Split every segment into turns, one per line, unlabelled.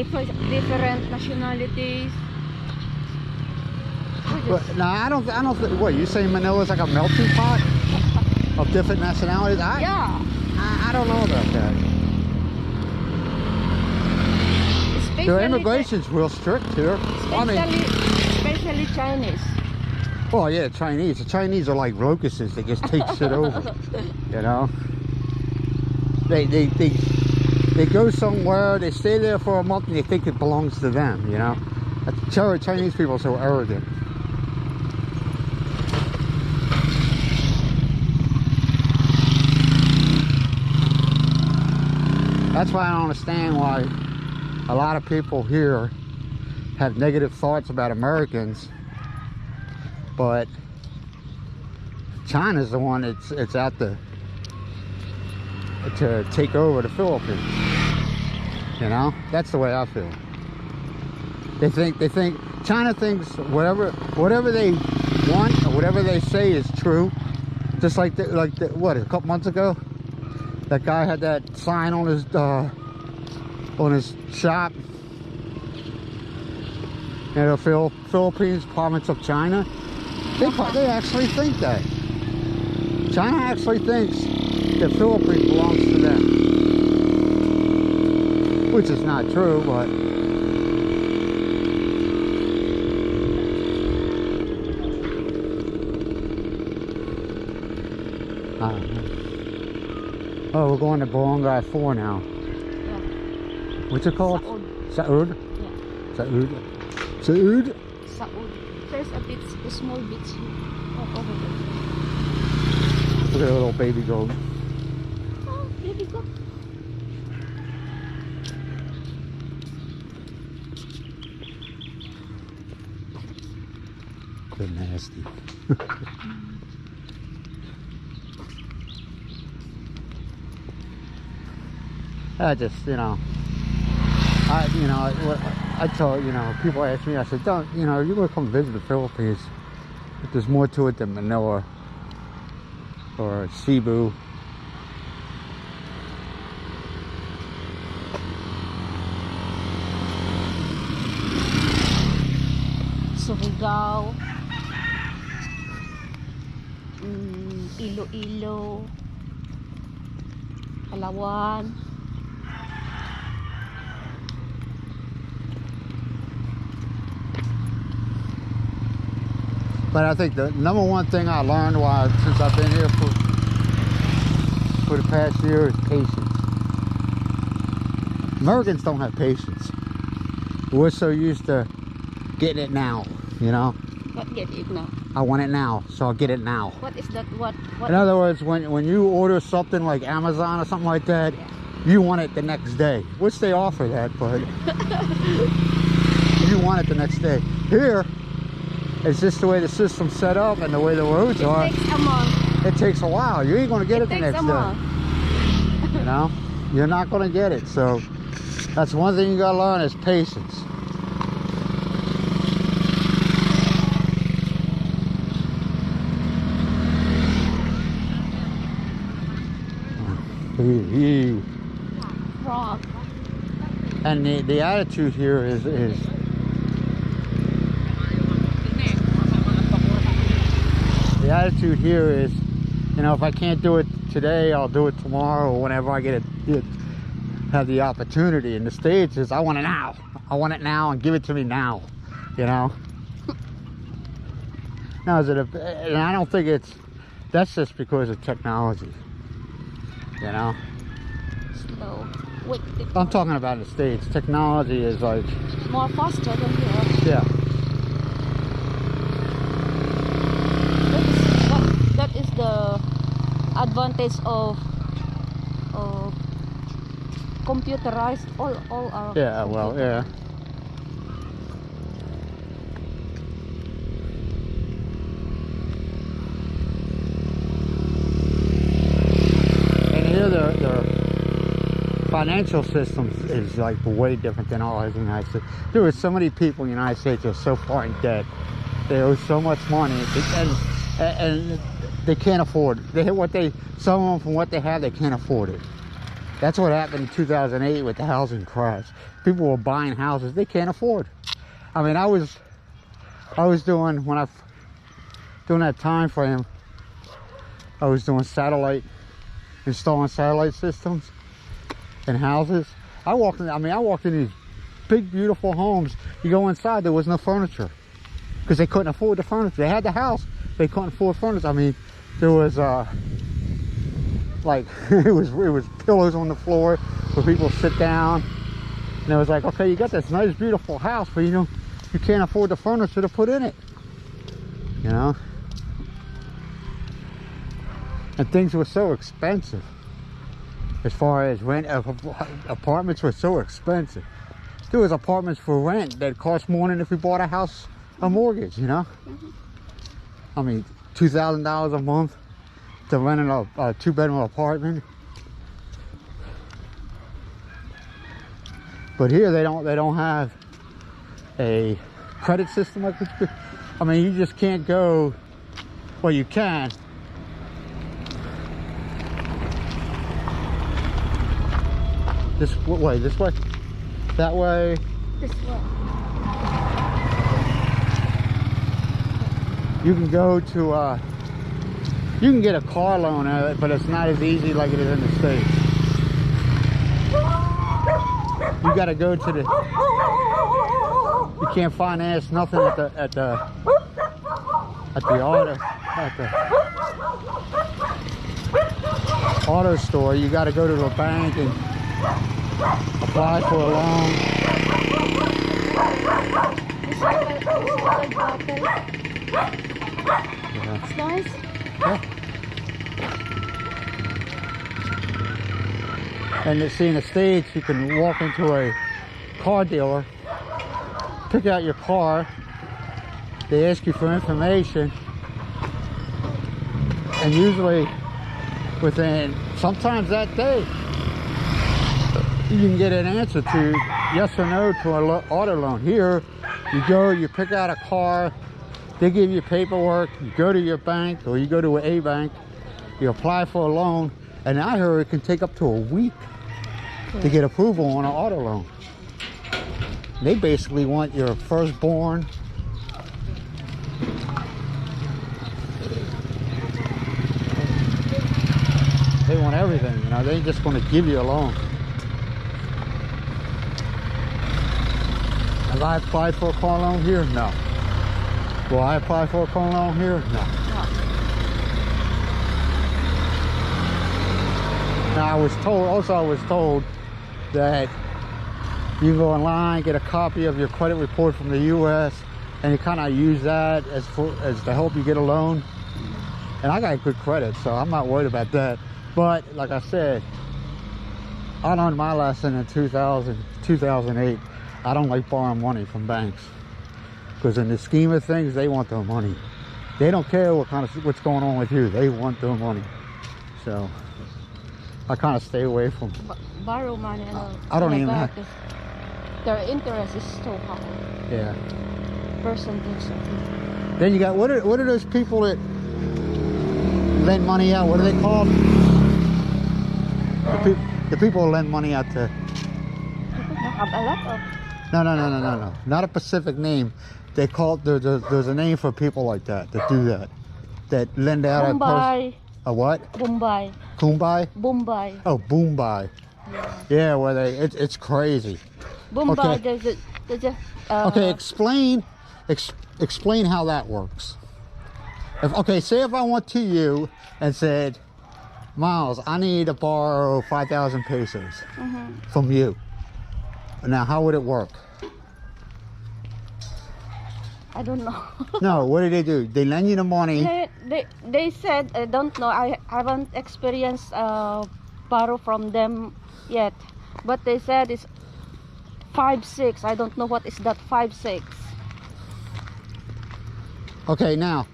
different nationalities.
But, no, I don't think, what, you say Manila's like a melting pot of different nationalities?
Yeah.
I don't know about that. Their immigration's real strict here.
Especially Chinese.
Oh yeah, Chinese. The Chinese are like locusts. They just take shit over. You know. They go somewhere. They stay there for a month and they think it belongs to them. You know. Chinese people are so arrogant. That's why I don't understand why a lot of people here have negative thoughts about Americans, but China's the one that's out to take over the Philippines. You know, that's the way I feel. They think China thinks whatever they want or whatever they say is true. Just like what, a couple months ago, that guy had that sign on his shop. You know, Philippines, province of China. They actually think that. China actually thinks the Philippines belongs to them. Which is not true, but... Oh, we're going to Barangay 4 now.
Yeah.
What's it called?
Saud.
Saud?
Yeah.
Saud? Saud?
Saud. There's a small beach here. Over there.
Look at a little baby goat.
Oh, baby goat.
They're nasty. I just, I told, people ask me, I said, don't, you're going to come visit the Philippines. But there's more to it than Manila or Cebu.
Surigao. Iloilo. Palawan.
But I think the number one thing I learned since I've been here for the past year is patience. Americans don't have patience. We're so used to getting it now,
What get it now?
I want it now, so I'll get it now.
What is that? What?
In other words, when you order something like Amazon or something like that,
Yeah.
you want it the next day. Which they offer that, but you want it the next day. Here, it's just the way the system's set up and the way the roads are.
It takes a month.
It takes a while. You ain't gonna get it the next day. You're not gonna get it. So that's one thing you gotta learn is patience.
Rock.
And the attitude here is the attitude here is, if I can't do it today, I'll do it tomorrow or whenever I have the opportunity. In the States is, I want it now. I want it now and give it to me now, Now, and I don't think that's just because of technology,
Slow. Wait.
I'm talking about in the States. Technology is like...
More faster than here.
Yeah.
That is the advantage of computerized all our...
Yeah, well, yeah. And here the financial system is like way different than ours in the United States. There are so many people in the United States who are so far in debt. They owe so much money, and they can't afford it. Some of them, from what they have, they can't afford it. That's what happened in 2008 with the housing crash. People were buying houses they can't afford. I mean, I was doing, during that time frame, I was doing installing satellite systems in houses. I walked in these big, beautiful homes. You go inside, there was no furniture because they couldn't afford the furniture. They had the house, they couldn't afford furniture. I mean, there was like it was pillows on the floor where people sit down, and it was like, okay, you got this nice, beautiful house, but you can't afford the furniture to put in it. You know, and things were so expensive. As far as rent, apartments were so expensive. There was apartments for rent that cost more than if we bought a house, a mortgage, you know? I mean, $2,000 a month to rent a two-bedroom apartment. But here they don't have a credit system like this. I mean, you just can't go, well, you can. This way, this way, that way.
This way.
You can go to, you can get a car loan, but it's not as easy like it is in the States. You got to go to the, you can't finance nothing at the auto store. You got to go to the bank and apply for a loan.
Yeah. It's nice.
Yeah. And see, in the States, you can walk into a car dealer, pick out your car, they ask you for information, and usually within, sometimes that day, you can get an answer to yes or no to an auto loan. Here, you go, you pick out a car, they give you paperwork, you go to your bank or you go to a bank, you apply for a loan, and I heard it can take up to a week to get approval on an auto loan. They basically want your firstborn, they want everything, you know, they ain't just going to give you a loan. Have I applied for a car loan here? No. Will I apply for a car loan here? No. Now I was told that you go online, get a copy of your credit report from the U.S. and you kind of use that as to help you get a loan. And I got good credit, so I'm not worried about that. But like I said, I learned my lesson in 2008. I don't like borrowing money from banks because in the scheme of things, they want their money. They don't care what's going on with you. They want their money. So I kind of stay away from
borrow money.
I don't even have.
Their interest is so high.
Yeah.
Percentage.
Then you got what are those people that lend money out? What are they called? The people who lend money out to.
Have a lot of.
No. Not a specific name. They call there's a name for people like that do that. That lend out
Bombay.
A what?
Bombay.
Kumbai?
Bombay.
Oh, Boombai. Yeah, where it's crazy.
Bombay.
Okay.
There's a
Okay, explain how that works. Say if I went to you and said, Myles, I need to borrow 5,000 pesos from you. Now, how would it work?
I don't know.
No, what do? They lend you the money.
They said, I don't know, I haven't experienced borrow from them yet. But they said it's 5-6. I don't know what is that 5-6.
Okay, now,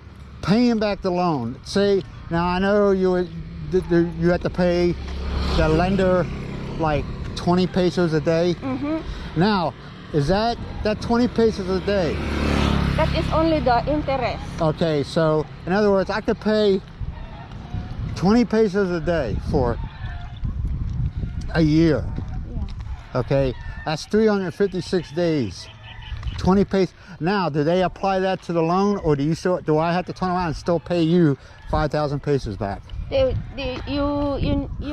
paying back the loan. Say, now I know you have to pay the lender like 20 pesos a day. Now, is that 20 pesos a day?
That is only the interest.
Okay, so in other words, I could pay 20 pesos a day for a year.
Yeah.
Okay, that's 356 days. 20 pesos. Now, do they apply that to the loan, or do I have to turn around and still pay you 5,000 pesos back?
You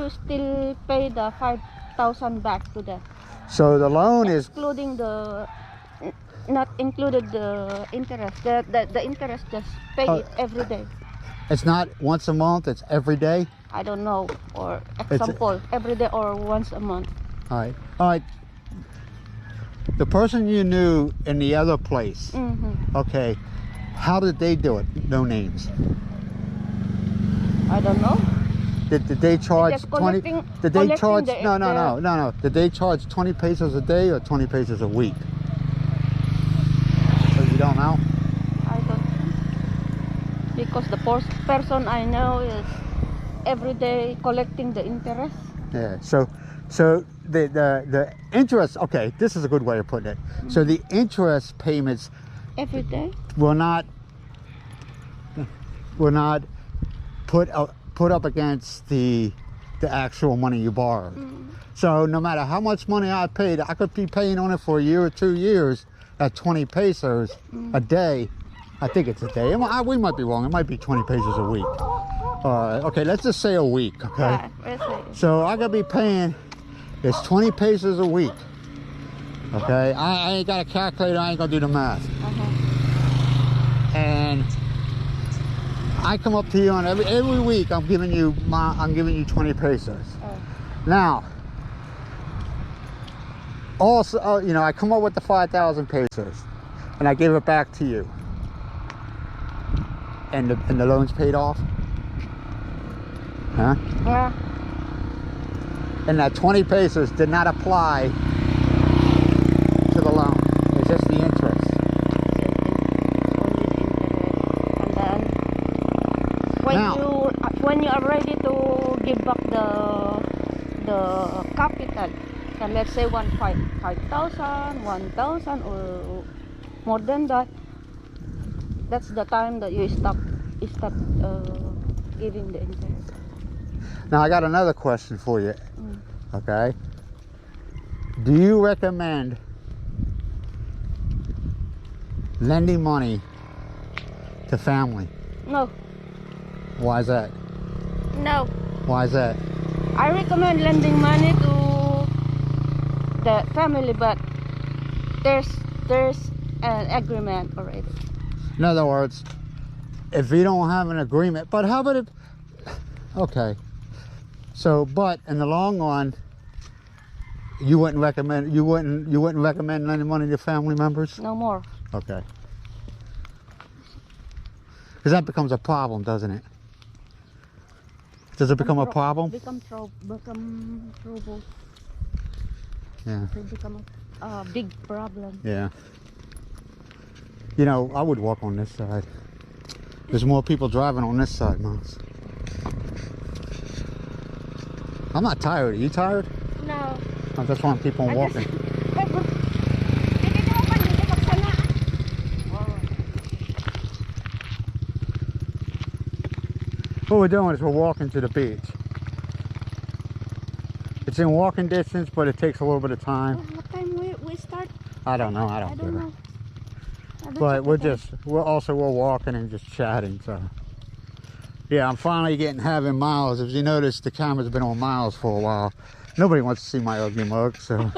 still pay the 5,000 back to them,
So the loan is,
excluding the not included the interest. The interest just pay
Oh.
it every day.
it's not once a month, it's every day.
I don't know, or example every day or once a month.
All right, all right. The person you knew in the other place, okay, how did they do it? No names.
I don't know.
Did they charge
Just
20?
collecting-
Did they
collecting
charge?
the-
No. Did they charge 20 pesos a day or 20 pesos a week? So you don't know?
I don't know. Because the person I know is every day collecting the interest.
Yeah. So the interest. Okay, this is a good way of putting it. So the interest payments
Every day?
will not put up against the actual money you borrowed. So no matter how much money I paid, I could be paying on it for a year or 2 years at 20 pesos a day. I think it's a day. We might be wrong. It might be 20 pesos a week. Okay, let's just say a week. Okay.
Yeah, let's say.
So I gotta be paying, it's 20 pesos a week. Okay, I ain't got a calculator, I ain't gonna do the math. And I come up to you on every week, I'm giving you 20 pesos. Now, also, you know, I come up with the 5,000 pesos and I give it back to you. And the loan's paid off? Huh?
Yeah.
And that 20 pesos did not apply to the loan. It's just the interest.
And then when you are ready to give back the capital, and let's say 5,000, 1,000 or more than that, that's the time that you stop giving the interest.
Now I got another question for you. Okay. Do you recommend lending money to family?
No.
Why is that?
No.
Why is that?
I recommend lending money to the family, but there's an agreement already.
In other words, if you don't have an agreement, but how about if, okay. So, but in the long run, you wouldn't recommend lending money to family members?
No more.
Okay. Because that becomes a problem, doesn't it? Does it become a problem?
Become trouble.
Yeah.
It become a big problem.
Yeah. You know, I would walk on this side. There's more people driving on this side, Myles. I'm not tired. Are you tired?
No.
I just want to keep on walking. What we're doing is we're walking to the beach. It's in walking distance, but it takes a little bit of time.
What time we start?
I don't know. I don't care. But we're walking and just chatting. So yeah, I'm finally having Myles. If you notice, the camera's been on Myles for a while. Nobody wants to see my ugly mug, so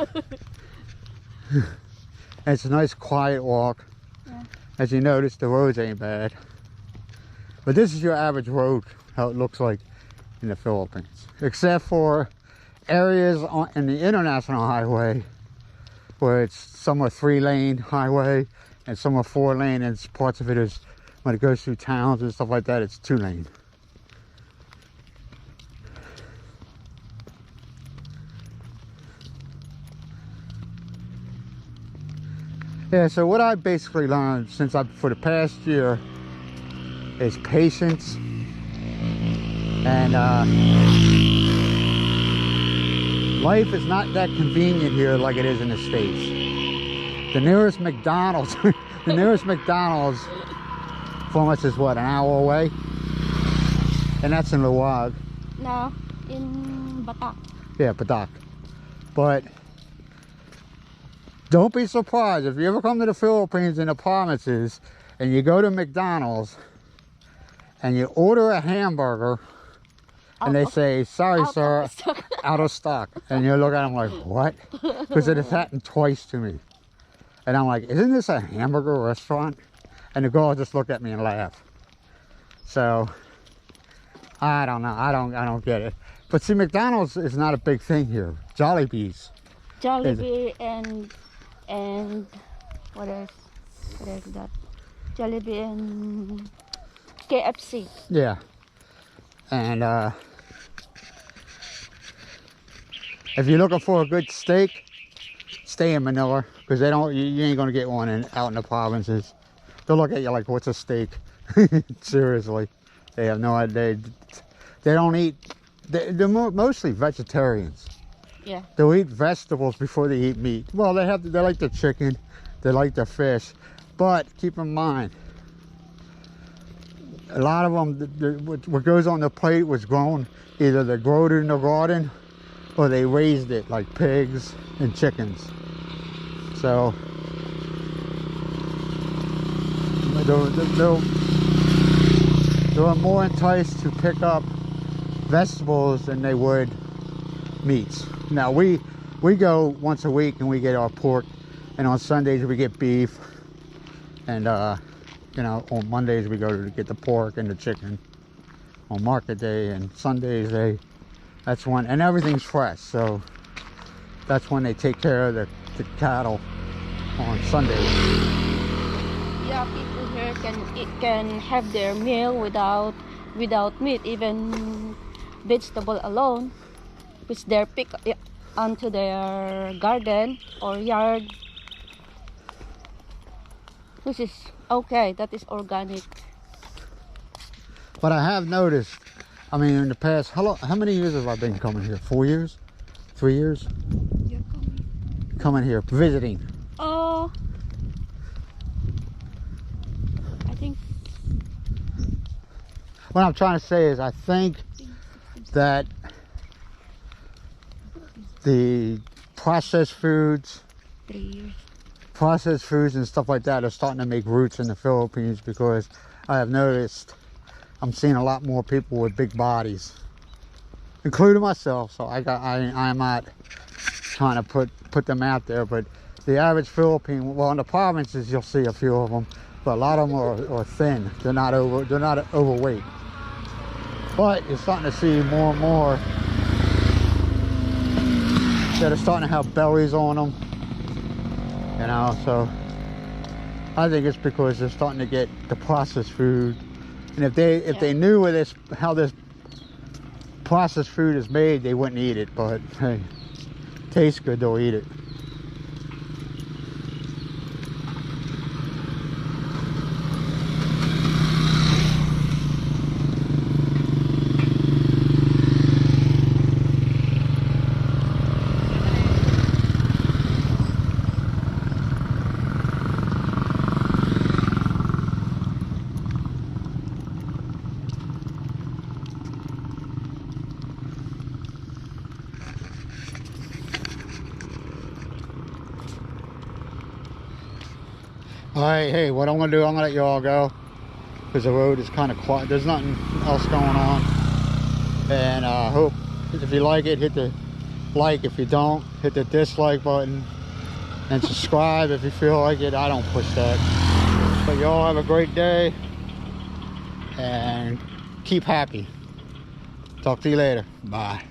it's a nice quiet walk.
Yeah.
As you notice, the roads ain't bad. But this is your average road, how it looks like in the Philippines. Except for areas in the international highway where it's some are 3-lane highway and some are 4-lane, and parts of it is, when it goes through towns and stuff like that, it's 2-lane. Yeah, so what I basically learned for the past year is patience and life is not that convenient here like it is in the States. The nearest McDonald's from us is what, an hour away? And that's in Luwag.
No, in Batak.
Yeah, Batak. But don't be surprised if you ever come to the Philippines in the provinces and you go to McDonald's and you order a hamburger and they say, sorry sir, out of stock. And you look at them like, what? Because it has happened twice to me. And I'm like, isn't this a hamburger restaurant? And the girl just looked at me and laughed. So I don't know. I don't get it. But see, McDonald's is not a big thing here. Jollibee's.
Jollibee and what else? What is that? Jollibee and KFC.
Yeah. And if you're looking for a good steak, stay in Manila, because they don't. You ain't gonna get one out in the provinces. They'll look at you like, "What's a steak?" Seriously, they have no idea. They don't eat. They're mostly vegetarians.
Yeah.
They'll eat vegetables before they eat meat. Well, they like their chicken, they like their fish, but keep in mind, a lot of them, what goes on the plate was grown. Either they grew it in the garden, or they raised it like pigs and chickens. So they're more enticed to pick up vegetables than they would meats. Now we go once a week and we get our pork, and on Sundays we get beef, and you know, on Mondays we go to get the pork and the chicken on market day, and Sundays that's when, and everything's fresh, so that's when they take care of the cattle on Sundays.
Yeah, people here can have their meal without meat, even vegetable alone, which they're pick onto their garden or yard, which is okay. That is organic.
But I have noticed, I mean, in the past, how many years have I been coming here? 4 years? 3 years?
You're
Coming here, visiting.
Oh, I think.
What I'm trying to say is, I think that the processed foods and stuff like that are starting to make roots in the Philippines, because I have noticed I'm seeing a lot more people with big bodies, including myself. So I'm not trying to put them out there, but the average Philippine, well, in the provinces you'll see a few of them, but a lot of them are thin. They're not overweight. But you're starting to see more and more that are starting to have bellies on them, you know. So I think it's because they're starting to get the processed food, and if they knew how this processed food is made, they wouldn't eat it. But hey, tastes good, they'll eat it. All right, hey, what I'm gonna do, I'm gonna let you all go, because the road is kind of quiet. There's nothing else going on. And I hope if you like it, hit the like. If you don't, hit the dislike button, and subscribe if you feel like it. I don't push that. But y'all have a great day and keep happy. Talk to you later. Bye.